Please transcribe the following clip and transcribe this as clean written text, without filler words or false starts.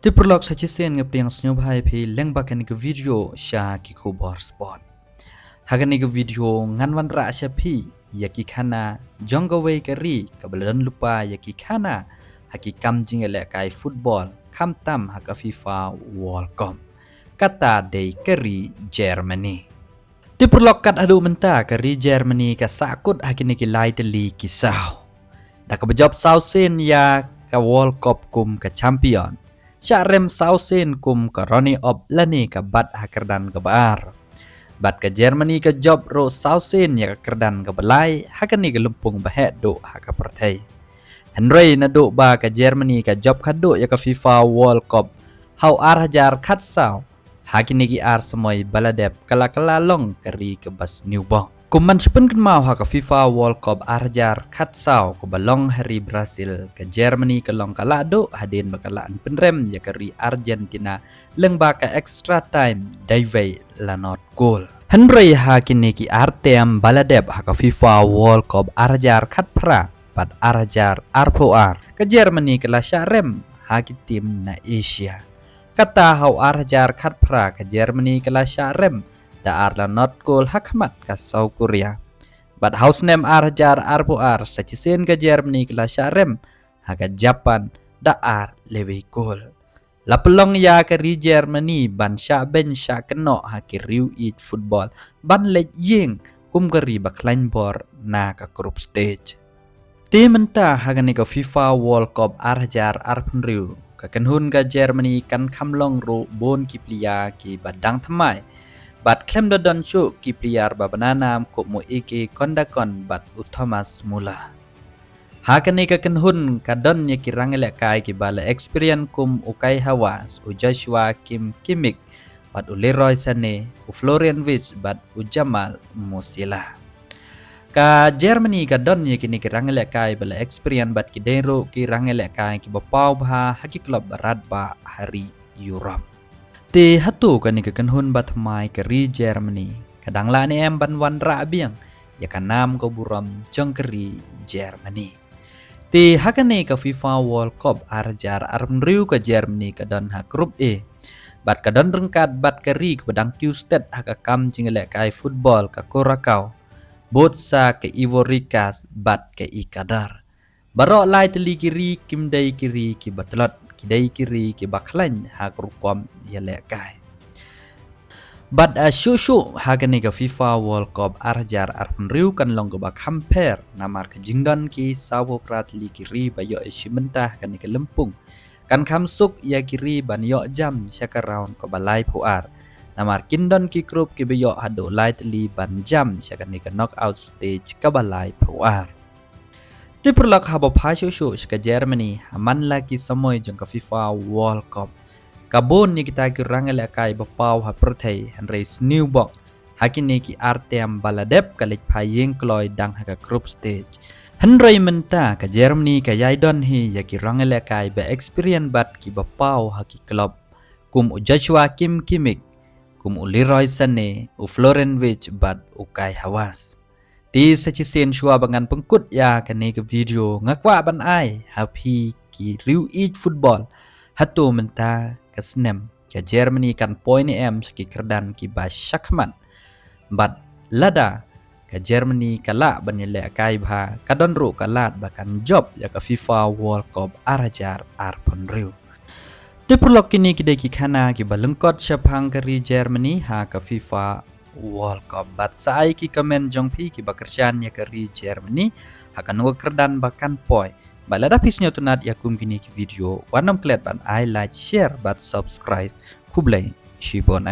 Tiperlok sa chisen nga priang snyo bhai phi lengba kan ka video sha ki khubor spot. Hagan ka video nganwan ra sha phi yaki khana jongawei ka ri kablan lupa yaki khana haki kam jingale kai football kham tam haka FIFA World Cup. Kata dei keri Germany. Tiperlok kat adu menta keri Germany ka sakut hakini ki lai teli kisau. Da ka bejop sausen ya ka World Cup kum ka champion. Syarem sausen kum ka Ronnie op lani ka bat hakerdan ka baar. Bat ka Germany ka job ro sausen ya ka kerdan ka balai hakani ka lumpung bahet do haka pertai. Henry na do ba ka Germany ka job ka do ya ka FIFA World Cup. Hau arhajar khat sau. Hakini ki ar semoy baladep kala long kari ke bas newbong. Kuman sepen kan mau ha ka FIFA World Cup arjar khatsau ko balong hari Brazil ke Germany ke long kalado hadin bakalaan penrem ya kari Argentina lengba ka extra time daiwei lanot goal. Henry ha kini ki artem baladep ha ka FIFA World Cup arjar khatpra pat arjar arpoar ke Germany ke la syarem ha ki tim na Asia. Kata hau arjar khatpra ke Germany ke la syarem da arla not goal hakmat ka South Korea. But house name arjar arpoar sachisen ka Germany kala syarem haka Japan da ar lewe goal. Lapelong ya ka ri Germany ban sya ben sya keno haki riu eat football ban lej ying kum kari baklain bor na ka group stage. Tim menta haka ni ka FIFA World Cup arjar arpun riu ka kenhun ka Germany kan kamlong ro bon kiplia ki badang thamai. Bat klem dodon syuk ki pliar babananam kuk mu iki kondakon bat Thomas Muller. Hakani ka kenhun kadon nya ki rangele kai ki bala experience kum ukai hawas u Joshua Kimmich bat u Leroy Sané u Florian Wirtz bat u Jamal Musiala. Ka Germany kadon nya kini ki rangele kai bala experience bat ki dero ki rangele kai ki bapau bha haki klub barat ba hari Europe. Ti hatu kan ni kekenhun batmai keri Germany. Kadang la ni em ban wan ra biang ya kanam ko buram jongkeri Germany. Ti hakani ka FIFA World Cup arjar armriu ka Germany kadon ha group A. Bat kadon rengkat bat keri ke pedang Q-State haka kam jingale kai football ka Korakau. Botsa ke Ivorikas bat ke Ikadar. Barok lai teli kiri kimdai kiri ki batlot kidai kiri ki baklain hak rukom ya lekai. But shushu hakani ka FIFA World Cup arjar arpenriu kan long bak hamper namar ke jingdan ki sawo pratli kiri bayo esimentah kan ke lempung kan kamsuk ya kiri ban yo jam syaka round ko balai puar namar kindon ki grup ki bayo hado lightly ban jam syaka ni ke knockout stage ka balai puar. Tiperlak haba pasyo ka Germany haman lagi samoy jeng ka FIFA World Cup. Kabon ni kita ki rangel akai bapau ha perthai Henry Snewbok hakini ki Artem Baladep kalik payeng kloy dang ha group stage. Henry menta ka Germany ka yaidon hi ya ki rangel akai ba experience bat ki bapau ha ki club kum u Joshua Kimmich kum u Leroy Sané u Florian Wirtz bat u Kai Havertz. Di sachisen shua bangan pengkut ya kani ke video ngakwa ban ai happy ki riu eat football hatu menta ke snem ke Germany kan point em saki kerdan ki ba syakman bat lada ke Germany kala banile kai bha kadon ru kalat bakan job ya ke FIFA World Cup arajar arpon riu. Tiperlok kini kidai ki khana ki balengkot syapang keri Germany ha ke FIFA World Cup bat sai ki komen jong pi ki bakersyan ya keri Germany akan ngo kerdan bakan poi balada pisnya tunat yakum kini ki video wanam klet ban I like share bat subscribe kublai shibon